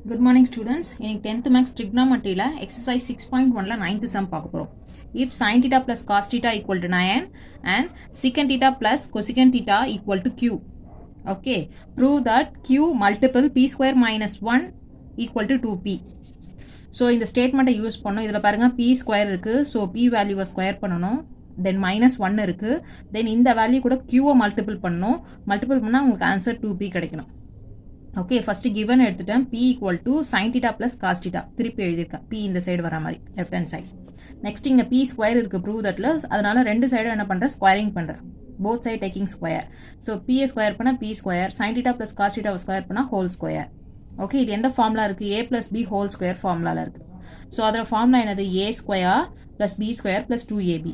Good morning students. In 10th max trigonometry la exercise 6.1 la 9th sum பார்க்க போறோம். If sin theta plus cos theta equal to 9 and secant theta plus cosecant theta equal to q. Okay. Prove that q multiple p square minus 1 equal to 2p. So இந்த ஸ்டேட்மெண்ட்டை use பண்ணோம். இதில் பாருங்க p square இருக்குது. So p வேல்யூவை square பண்ணணும். தென் -1 இருக்குது. தென் இந்த வேல்யூ கூட q மல்டிபிள் பண்ணணும். மல்டிபிள் பண்ணால் உங்களுக்கு ஆன்சர் 2p கிடைக்கணும். ஓகே ஃபஸ்ட்டு கிவன் எடுத்துட்டேன் p equal to sin theta plus cos theta திருப்பி எழுதியிருக்கேன் p இந்த சைடு வர மாதிரி லெஃப்ட் ஹேண்ட் சைடு. நெக்ஸ்ட் இங்கே p ஸ்கொயர் இருக்குது ப்ரூவ் தட்ல, அதனால ரெண்டு சைடும் என்ன பண்ணுறேன் ஸ்கொயரிங் பண்ணுறேன். Both side taking square. So p square பண்ணால் p square, sin theta plus cos டீட்டாவை ஸ்கொயர் பண்ணால் ஹோல் ஸ்கொயர். ஓகே இது எந்த ஃபார்முலா இருக்குது? a plus b whole square ஃபார்முலாவில் இருக்குது. ஸோ அதோட ஃபார்முலா என்னது? a square plus b square plus 2ab.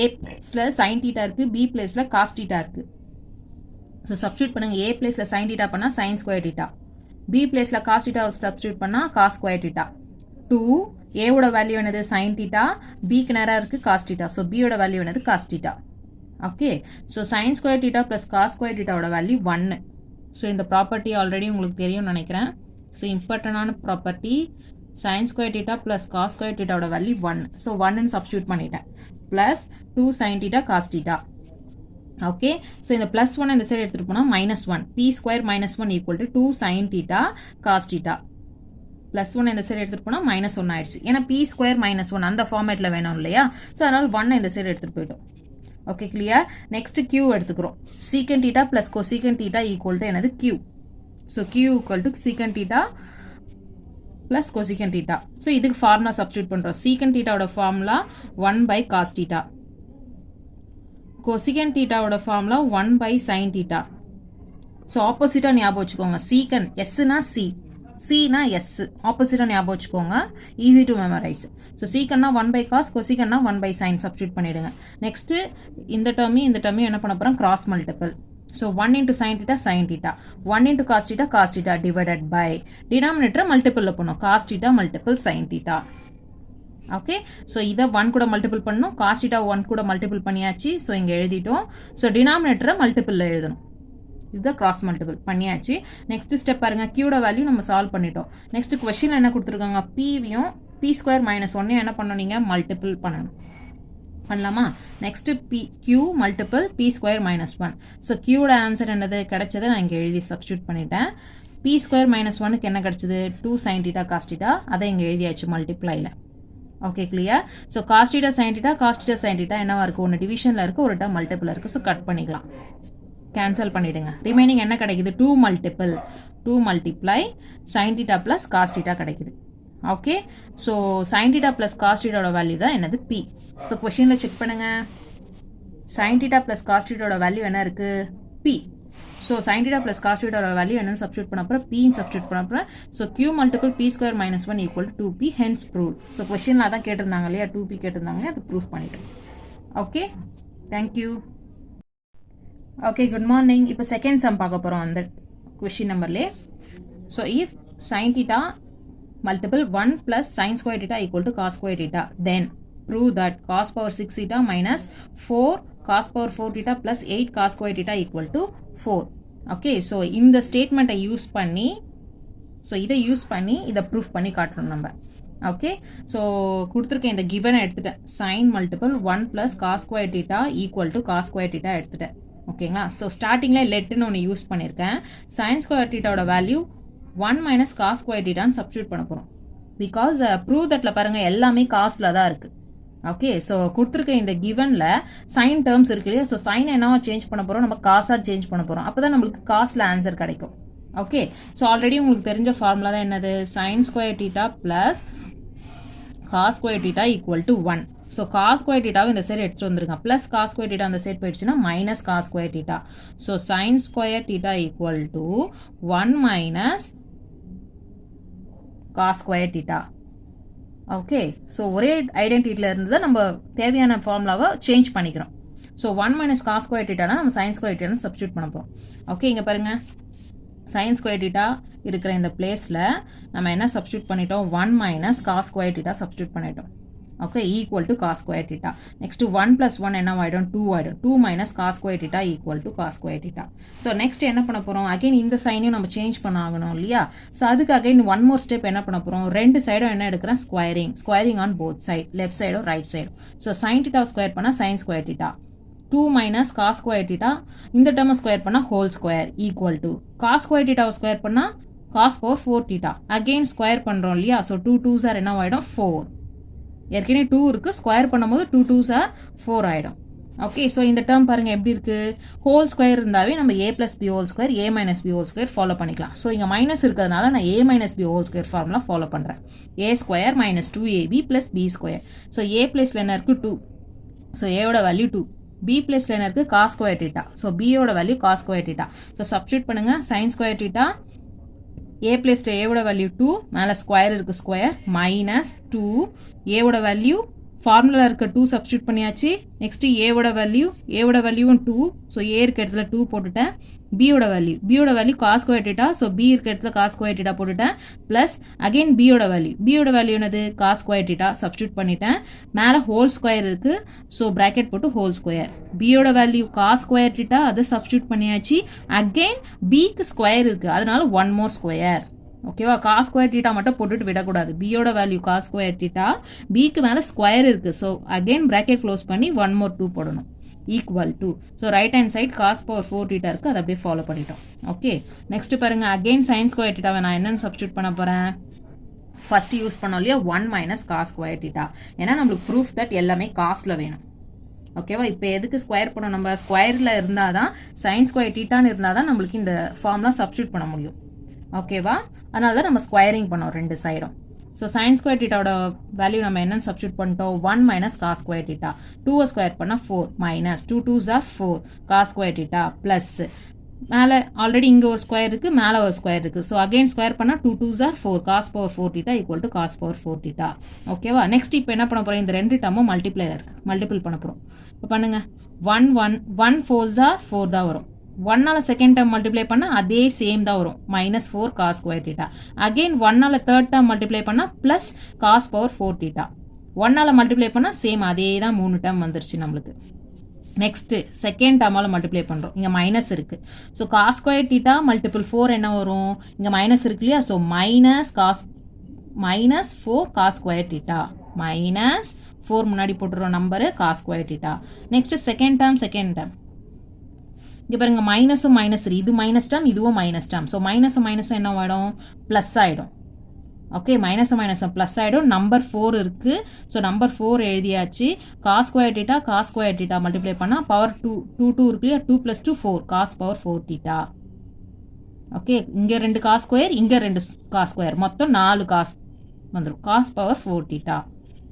a ப்ளஸில் சைன் டீட்டா இருக்குது, b ப்ளஸில் காஸ் டீட்டா இருக்குது. ஸோ சப்ஸ்டியூட் பண்ணுங்க. a ப்ளஸில் சைன் டீட்டா பண்ணால் சைன் ஸ்கொயர் டீட்டா, b பிளேஸில் காஸ் டீட்டாவை சப்ஸ்டியூட் பண்ணால் காஸ் ஸ்கொயர் டீட்டா. 2 ஏவோட வேல்யூ என்னது? Sin theta. பிக்கு நேராக இருக்குது காஸ் டீட்டா. ஸோ பியோட வேல்யூ என்னது? Cos theta. Okay so sin square theta plus cos square டீட்டாவோட வேல்யூ 1. ஸோ இந்த ப்ராப்பர்ட்டி ஆல்ரெடி உங்களுக்கு தெரியும்னு நினைக்கிறேன். ஸோ இம்பார்ட்டண்டான property sin square theta plus cos square டீட்டாவோட வேல்யூ 1. ஸோ 1ன்னு சப்ஸ்டியூட் பண்ணிட்டேன். Plus 2 sin theta cos theta. Okay so இந்த ப்ளஸ் 1 இந்த சைடு எடுத்துகிட்டு போனால் -1. p square -1 equal to 2 sin theta cos theta. Plus 1 இந்த சைடு எடுத்துகிட்டு போனால் -1 ஆயிடுச்சு. ஏன்னா p ஸ்கொயர் -1 அந்த ஃபார்மேட்டில் வேணும் இல்லையா? ஸோ அதனால் 1 இந்த சைடு எடுத்துகிட்டு போயிட்டோம். Okay clear. நெக்ஸ்ட் q எடுத்துக்கிறோம். Secant theta plus cosecant theta equal to என்னது? q. So q equal to secant theta plus cosecant theta. So இதுக்கு ஃபார்முலா சப்ஸ்டியூட் பண்ணுறோம். சீக்கன் டீட்டாவோட ஃபார்முலா 1/cos டீட்டா. கொசிகன் டீட்டாவோட ஃபார்முலா 1/sin டீட்டா. ஸோ ஆப்போசிட்டாக ஞாபகம் வச்சுக்கோங்க. சீக்கன் எஸ்னா சி, சினா எஸ், ஆப்போசிட்டாக ஞாபகம் வச்சுக்கோங்க. Easy to memorise. ஸோ சீக்கன்னா 1/cos, கொசிகன்னா 1/sin சப்ஸ்டியூட் பண்ணிவிடுங்க. நெக்ஸ்ட்டு இந்த டேர்மையும் என்ன பண்ண போகிறோம்? Cross multiple. So 1 into sin theta sin theta, 1 into cos theta divided by டினாமினேட்டரை மல்டிபிளில் பண்ணும். cos theta multiple sin theta. Okay so இதை 1 கூட மல்டிபிள் பண்ணணும். காஸ் டீட்டா 1 கூட மல்டிபிள் பண்ணியாச்சு. ஸோ இங்கே எழுதிட்டோம். ஸோ டினாமினேட்டரை மல்டிபிளில் எழுதணும். இதுதான் கிராஸ் மல்டிபிள் பண்ணியாச்சு. நெக்ஸ்ட் ஸ்டெப் பாருங்க. கியூட வேல்யூ நம்ம சால்வ் பண்ணிட்டோம். நெக்ஸ்ட் கொஸ்டின் என்ன கொடுத்துருக்காங்க? பிவியும் p ஸ்கொயர் -1 என்ன பண்ணணும்? நீங்கள் மல்டிபிள் பண்ணணும். பண்ணலாமா? Next q multiple p square -1. So கியூட ஆன்சர் என்னது கிடைச்சதை நான் இங்கே எழுதி சப்ஸ்டியூட் பண்ணிட்டேன். p ஸ்கொயர் -1க்கு என்ன கிடைச்சது? 2 சைன் டீட்டா காஸ் டீட்டா. அதை இங்கே எழுதியாச்சு மல்டிப்ளைல. Okay clear. So cos theta sin theta என்னவா இருக்குது? ஒன்று டிவிஷனில் இருக்குது, ஒரு டைம் மல்டிபிள் இருக்குது. ஸோ கட் பண்ணிக்கலாம், கேன்சல் பண்ணிவிடுங்க. ரிமைனிங் என்ன கிடைக்குது? 2 multiply sin theta plus cos theta கிடைக்குது. Okay so sin theta plus cos டீட்டாவோட வேல்யூ தான் என்னது? p. ஸோ கொஷினில் செக் பண்ணுங்கள். சைன் டீட்டா ப்ளஸ் காஸ் டீட்டாவோட வேல்யூ என்ன இருக்குது? p. So sin theta plus cos டீட்டாவோட வேல்யூ என்னன்னு சப்ஸ்டியூட் பண்ண அப்புறம் p சப்ஸ்டியூட் பண்ண அப்புறம் so q multiple p square -1 equal to 2p hence prove. So கொஸ்டினில் அதான் கேட்டிருந்தாங்க இல்லையா? 2p கேட்டிருந்தாங்க, அது ப்ரூஃப் பண்ணிட்டோம். Okay thank you. Okay good morning. இப்போ செகண்ட் சம் பார்க்க போகிறோம் அந்த கொஸ்டின் நம்பர்லே. So if sin theta multiple 1 + sin square theta equal to cos square theta, then prove that cos power 6 theta minus 4 cos power 4 theta plus 8 cos square theta equal to 4. Okay so இந்த ஸ்டேட்மெண்ட்டை use பண்ணி இதை proof பண்ணி காட்டுறோம் நம்ம. Okay so கொடுத்துருக்கேன். இந்த கிவனை எடுத்துட்டேன். Sin multiple 1 + cos square theta equal to cos square theta எடுத்துட்டேன். ஓகேங்களா? ஸோ ஸ்டார்டிங்கில் லெட்டுன்னு ஒன்று யூஸ் பண்ணியிருக்கேன். சைன் ஸ்கொயர் டீட்டாவோட வேல்யூ 1 - cos ஸ்கொயர் டீட்டான்னு சப்ஸ்டியூட் பண்ண போகிறோம். பிகாஸ் ப்ரூவ் தட்டில் பாருங்கள் எல்லாமே காஸ்டில் தான் இருக்குது. ஓகே ஸோ கொடுத்துருக்க இந்த கிவனில் சைன் டேர்ம்ஸ் இருக்கு இல்லையா? ஸோ சைன் என்னவா சேஞ்ச் பண்ண போகிறோம்? நம்ம காசாக சேஞ்ச் பண்ண போகிறோம். அப்போ தான் நம்மளுக்கு காஸ்டில் ஆன்சர் கிடைக்கும். ஓகே ஸோ ஆல்ரெடி உங்களுக்கு தெரிஞ்ச ஃபார்முலா தான் என்னது? Sin square theta plus cos square theta equal to 1. So cos square டீட்டாவை இந்த சைடு எடுத்துகிட்டு வந்துருங்க. ப்ளஸ் காஸ் ஸ்கொயர் டீட்டா அந்த சைடு போயிடுச்சுன்னா minus cos square theta. So sin square theta equal to 1 - cos square theta. Okay so ஒரே ஐடென்டிட்டியில் இருந்து தான் நம்ம தேவையான ஃபார்முலாவை சேஞ்ச் பண்ணிக்கிறோம். ஸோ 1 - காஸ் ஸ்கொயர் டீட்டானா நம்ம சைன் ஸ்கொயர் டீட்டான்னு சப்ஸ்டியூட் பண்ண போகிறோம். ஓகே இங்கே பாருங்கள். சைன் ஸ்கொயர் டீட்டா இருக்கிற இந்த பிளேஸில் நம்ம என்ன சப்ஸ்டியூட் பண்ணிட்டோம்? 1 - காஸ் ஸ்கொயர் டீட்டா சப்ஸ்டியூட் பண்ணிட்டோம். okay, equal to cos square theta. Next 1 plus 1 என்ன ஆயிடும் 2 ஆயிடும். 2 minus cos square theta equal to cos square theta. So next என்ன பண்ண போறோம், again இந்த சைனையும் நம்ம சேஞ்ச் பண்ண ஆகணும் இல்லையா. ஸோ அதுக்கு again one more step என்ன பண்ண போறோம், ரெண்டு சைடும் என்ன எடுக்கிறேன், squaring on both side, left side or right side. So sin theta square பண்ணா sin square theta, 2 minus cos square theta இந்த டேர்ம் ஸ்கொயர் பண்ணா whole square equal to cos square theta square பண்ணா cos power 4 theta, again square பண்றோம் இல்லையா. So 2 2s are என்ன ஆயிடும் 4, ஏற்கனவே 2 இருக்கு, ஸ்கொயர் பண்ணும்போது 2 2s are 4 ஆயிடும். ஓகே, ஸோ இந்த டேர்ம் பாருங்க எப்படி இருக்கு, ஹோல் ஸ்கொயர் இருந்தாவே நம்ம a plus b whole square a minus b whole square follow பண்ணிக்கலாம். ஸோ இங்கே மைனஸ் இருக்கிறதுனால நான் a minus b whole square formula follow பண்ணுறேன். a square minus 2ab plus b square. So a பிளேஸில் என்ன இருக்குது 2, ஸோ a ஓட value 2, b பிளேஸில் என்ன இருக்குது cos square theta, so b ஓட value cos square theta. So substitute பண்ணுங்க, sin square theta a பிளேஸில் a ஓட வேல்யூ 2, மேலே ஸ்கொயர் இருக்குது ஸ்கொயர் மைனஸ் 2, a ஓட வேல்யூ ஃபார்முலா இருக்க 2 சப்ஸ்டியூட் பண்ணியாச்சு. நெக்ஸ்ட் a ஓட வேல்யூவும் 2, ஸோ a இருக்க இடத்துல 2 போட்டுட்டேன். b ஓட value cos square theta, so b இருக்க இடத்துல cos square theta போட்டுட்டேன். ப்ளஸ் அகைன் b ஓட வேல்யூ என்னது cos square theta சப்ஸ்டியூட் பண்ணிட்டேன். மேலே ஹோல் ஸ்கொயர் இருக்கு, ஸோ பிராக்கெட் போட்டு ஹோல் ஸ்கொயர். b ஓட வேல்யூ cos square theta அதை சப்ஸ்டியூட் பண்ணியாச்சு. அகைன் bக்கு ஸ்கொயர் இருக்கு, அதனால ஒன் மோர் ஸ்கொயர். ஓகேவா, cos square theta மட்டும் போட்டுட்டு விடக்கூடாது. b ஓட வேல்யூ cos square theta, bக்கு மேலே ஸ்கொயர் இருக்கு, ஸோ அகைன் பிராக்கெட் க்ளோஸ் பண்ணி ஒன் மோர் 2 போடணும் equal to. So right hand side cos power 4 theta இருக்கு, அதை அப்படியே ஃபாலோ பண்ணிட்டோம். ஓகே, நெக்ஸ்ட் பாருங்க, அகைன் sin square theta நான் என்னன்னு சப்ஸ்டியூட் பண்ண போறேன், ஃபர்ஸ்ட் யூஸ் பண்ணோம் இல்லையா 1 minus cos square theta, ஏன்னா நம்மளுக்கு ப்ரூஃப் தட் எல்லாமே காஸ்ட்ல வேணும். ஓகேவா, இப்போ எதுக்கு ஸ்கொயர் பண்ணோம், நம்ம ஸ்கொயரில் இருந்தால் தான் sin square thetaன்னு இருந்தால் தான் நம்மளுக்கு இந்த ஃபார்ம்லாம் சப்ஸ்டியூட் பண்ண முடியும். ஓகேவா, அதனால தான் நம்ம ஸ்கொயரிங் பண்ணோம் ரெண்டு சைடும். ஸோ sin square thetaவோட வேல்யூ நம்ம என்னன்னு சப்ஸ்டியூட் பண்ணிட்டோம், 1 minus cos square theta, 2 square பண்ணால் 4 minus 2 2s are 4 cos square theta plus மேலே ஆல்ரெடி இங்கே ஒரு ஸ்கொயர் இருக்குது, மேலே ஒரு ஸ்கொயர் இருக்குது, ஸோ அகைன் ஸ்கொயர் பண்ணால் 2 2s are 4 cos power 4 theta equal to cos power 4 theta. ஓகேவா, நெக்ஸ்ட் இப்போ என்ன பண்ண போகிறோம், இந்த ரெண்டு டேர்மும் மல்டிபிள் பண்ண போகிறோம். இப்போ பண்ணுங்க, 1 4s are 4 தான் வரும். 1ஆல் செகண்ட் டேர்ம் மல்டிப்ளை பண்ணால் அதே சேம் தான் வரும், minus 4 cos square theta. Again 1ஆல் தேர்ட் டேர்ம் மல்டிப்ளை பண்ணால் ப்ளஸ் cos power 4 theta. 1ஆல் மல்டிப்ளை பண்ணால் சேம் அதே தான் 3 டேர்ம் வந்துருச்சு நம்மளுக்கு. நெக்ஸ்ட்டு செகண்ட் டேர்மால் மல்டிப்ளை பண்ணுறோம், இங்கே மைனஸ் இருக்குது, so cos square theta multiple 4 என்ன வரும், இங்கே மைனஸ் இருக்கு இல்லையா, so minus 4 cos square theta, minus 4 முன்னாடி போட்டுறோம் number cos square theta. Next second term இங்கே பாருங்க, மைனஸும் மைனஸ், இது மைனஸ் டேர்ம் இதுவும் மைனஸ் டேர்ம், ஸோ மைனஸும் என்ன ஆகிடும் ப்ளஸ் ஆகிடும். ஓகே, மைனஸும் ப்ளஸ் ஆகிடும். நம்பர் 4 இருக்குது, ஸோ நம்பர் 4 எழுதியாச்சு. cos square theta மல்டிப்ளை பண்ணால் பவர் 2 இருக்கு இல்லையா, 2 + 2 4 cos power 4 theta. ஓகே, இங்கே 2 cos ஸ்கொயர், இங்கே 2 cos ஸ்கொயர், மொத்தம் 4 cos வந்துடும், cos power 4 theta.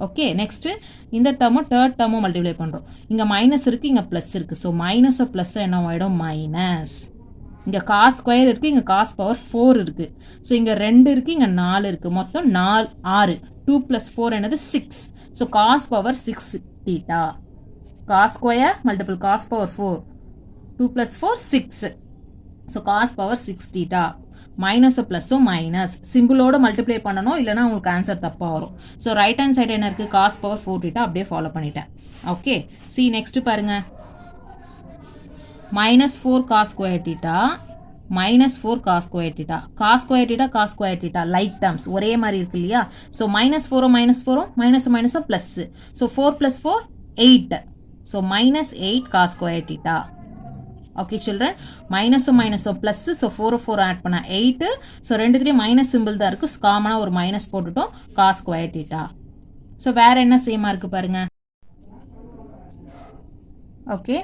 Okay, next இந்த டேர்மும் தேர்ட் டேர்மும் மல்டிப்ளை பண்ணுறோம். இங்கே மைனஸ் இருக்குது, இங்கே ப்ளஸ் இருக்குது, ஸோ மைனஸோ ப்ளஸ்ஸோ என்ன ஆகிடும் மைனஸ். இங்கே cos ஸ்கொயர் இருக்குது, இங்கே cos power 4 இருக்குது, ஸோ இங்கே 2 இருக்குது, இங்கே 4 இருக்குது, மொத்தம் 6. 2 + 4 என்னது 6, so cos power 6 theta. cos square multiple cos power 4, 2 + 4 6, so cos power 6 theta. மைனஸோ ப்ளஸ்ஸோ மைனஸ், சிம்பிளோட மல்டிப்ளை பண்ணணும், இல்லைனா உங்களுக்கு ஆன்சர் தப்பாக வரும். ஸோ ரைட் ஹேண்ட் சைடு என்ன இருக்குது cos power 4 theta, அப்படியே ஃபாலோ பண்ணிட்டேன். ஓகே, சி நெக்ஸ்ட் பாருங்க, -4 cos square theta, -4 cos square theta, cos square theta like terms ஒரே மாதிரி இருக்கு இல்லையா, ஸோ -4 மைனஸும் plus, so 4 + 4 8, so -8 cos square theta. Okay children, மைனஸும் ப்ளஸ், ஸோ 4 ஆட் பண்ண 8, ஸோ 2 மைனஸ் சிம்பிள் தான் இருக்குது, காமனாக ஒரு மைனஸ் போட்டுட்டோம், cos square theta. ஸோ வேறு என்ன சேமாக இருக்குது பாருங்க. ஓகே,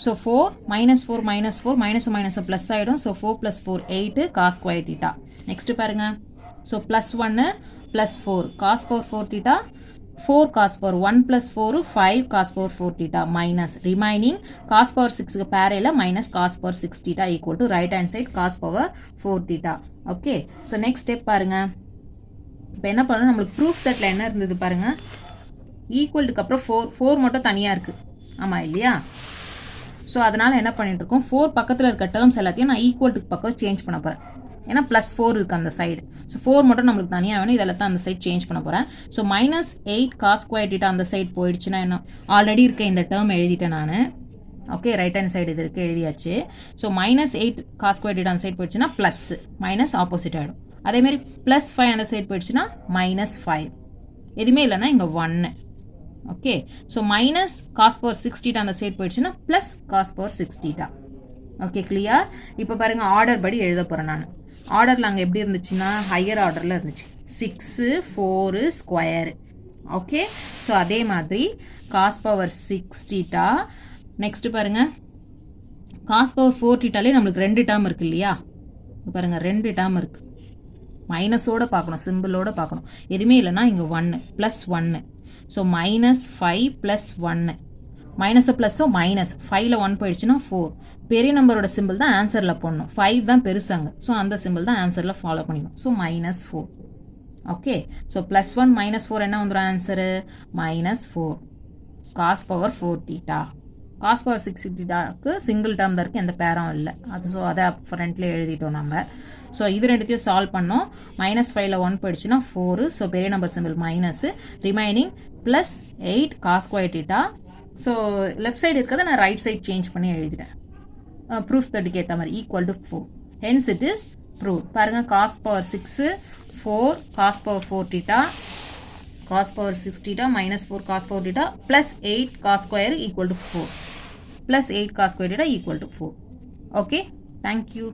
ஸோ 4 மைனஸும் ப்ளஸ் ஆகிடும், so 4 + 4 8 cos square theta. Next பாருங்க, so +1 + 4 cos power 4 theta, 4 cos power 1 + 4 5 cos power 4 theta minus remaining cos power 6 parallel minus cos power 6 theta equal to right hand side cos power 4 theta. Okay, so next step பாருங்க. இப்போ என்ன பண்ணணும், நம்மளுக்கு proof thatல என்ன இருந்தது பாருங்க, ஈக்குவல்டுக்கு அப்புறம் 4 மட்டும் தனியாக இருக்குது, ஆமாம் இல்லையா. ஸோ அதனால் என்ன பண்ணிட்டு இருக்கோம், 4 பக்கத்தில் இருக்க டேர்ம்ஸ் எல்லாத்தையும் நான் ஈக்குவல்டுக்கு பக்கம் சேஞ்ச் பண்ண போகிறேன். ஏன்னா ப்ளஸ் 4 இருக்குது அந்த சைடு. ஸோ 4 மட்டும் நம்மளுக்கு தனியாக வேணும். இதெல்லாம் தான் அந்த சைட் சேஞ்ச் பண்ண போகிறேன். ஸோ -8 cos ஸ்கொயர் தீட்டா அந்த சைடு போயிடுச்சுன்னா என்ன, ஆல்ரெடி இருக்க இந்த டேர்ம் எழுதிட்டேன் நான். ஓகே, ரைட் ஹேண்ட் சைடு இது இருக்குது, எழுதியாச்சு. ஸோ -8 cos ஸ்கொயர் தீட்டா அந்த சைடு போயிடுச்சுன்னா ப்ளஸ், மைனஸ் ஆப்போசிட் ஆகிடும். அதேமாரி +5 அந்த சைடு போயிடுச்சுன்னா -5. எதுவுமே இல்லைன்னா இங்கே 1. Okay, so -cos power 6 theta அந்த சைடு போயிடுச்சுன்னா +cos power 6 theta. Okay, clear? இப்போ பாருங்கள், ஆர்டர் படி எழுத போகிறேன் நான். ஆர்டரில் அங்கே எப்படி இருந்துச்சுன்னா ஹையர் ஆர்டரில் இருந்துச்சு, 6 4 ஸ்கொயரு. ஓகே, ஸோ அதே மாதிரி cos பவர் 6 தீட்டா. நெக்ஸ்ட்டு பாருங்கள், cos பவர் 4 தீட்டாலே நம்மளுக்கு 2 டேர்ம் இருக்குது இல்லையா? பாருங்கள், 2 டேர்ம் இருக்குது. மைனஸோடு பார்க்கணும், சிம்பிளோடு பார்க்கணும். எதுவுமே இல்லைன்னா இங்கே 1 +1. ஸோ -5 + 1. மைனஸோ ப்ளஸோ மைனஸ், 5ல் 1 போயிடுச்சுன்னா 4. பெரிய நம்பரோட சிம்பிள் தான் ஆன்சரில் போடணும். 5 தான் பெருசாங்க. ஸோ அந்த சிம்பிள் தான் ஆன்சரில் ஃபாலோ பண்ணிக்கணும். ஸோ -4. ஓகே, ஸோ +1 -4 என்ன வந்துடும் answer? -4 cos power 4 theta. cos power 6 தீட்டாவுக்கு சிங்கிள் டேர்ம் தான் இருக்குது, எந்த பேரும் இல்லை. அது ஸோ அதை ஃப்ரண்ட்லேயே எழுதிட்டோம் நம்ம. ஸோ இது ரெண்டுத்தையும் சால்வ் பண்ணோம். -5ல் 1 போயிடுச்சுன்னா 4. ஸோ பெரிய number simple minus, remaining +8 cos square theta. So left side இருக்கிறத நான் ரைட் சைடு சேஞ்ச் பண்ணி எழுதிட்டேன். ப்ரூஃப் தட்டுக்கு ஏற்ற மாதிரி = 4. Hence it is prove. பாருங்கள், cos power 6 4 cos power 4 theta, cos power 6 theta -4 cos power theta +8 cos square = 4, +8 cos square theta = 4. Okay, thank you.